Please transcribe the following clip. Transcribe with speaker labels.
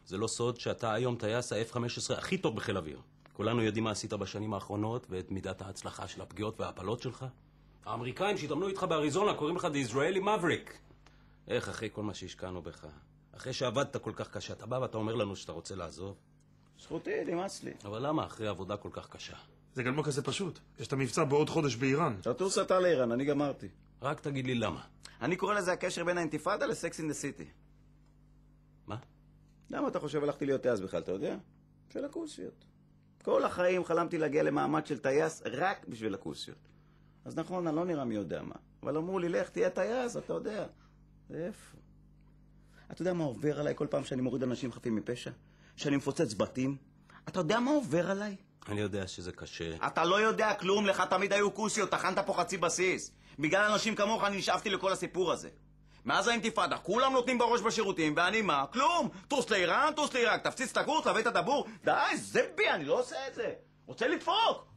Speaker 1: זה לא סוד שאתה היום טייס ה-F-15 הכי טוב בחיל אוויר. כולנו יודעים מה עשית בשנים האחרונות ואת מידת ההצלחה של הפגיעות וההפלות שלך. האמריקאים שהתאמנו איתך באריזונה קוראים לך The Israeli Maverick. איך אחרי כל מה שהשקענו בך, אחרי שעבדת כל כך קשה, אתה בא ואתה אומר לנו שאתה רוצה לעזוב?
Speaker 2: זכותי, נמאס לי.
Speaker 1: אבל למה אחרי עבודה כל כך קשה?
Speaker 3: זה גם לא כזה פשוט. יש את המבצע בעוד חודש באיראן.
Speaker 2: תטוס אתה לאיראן, אני גמרתי.
Speaker 1: רק תגיד לי למה.
Speaker 2: אני קורא לזה הקשר בין האינתיפאדה לסקס אין דה סיטי.
Speaker 1: מה?
Speaker 2: למה אתה חושב הלכתי להיות טייס בכלל, אתה יודע? בשביל הכוסיות. כל החיים חלמתי להגיע למעמד של טייס רק בשביל הכוסיות. אז נכון, אני לא נראה מי יודע מה. אבל אמרו לי, לך, תהיה טייס, אתה יודע. איפה? אתה יודע מה עובר עליי כל פעם שאני מוריד אנשים חפים מפשע? שאני מפוצץ בתים? אתה יודע מה עובר עליי?
Speaker 1: אני יודע שזה קשה.
Speaker 2: אתה לא יודע כלום, לך תמיד היו כוסיות, תחנת פה חצי בסיס. בגלל אנשים כמוך אני נשאפתי לכל הסיפור הזה. מאז האינתיפאדה, כולם נותנים בראש בשירותים, ואני מה? כלום! טוס לאיראן, טוס לעיראק, תפציץ את הקורס, תביא את הדבור. די, זה בי, אני לא עושה את זה. רוצה לדפוק!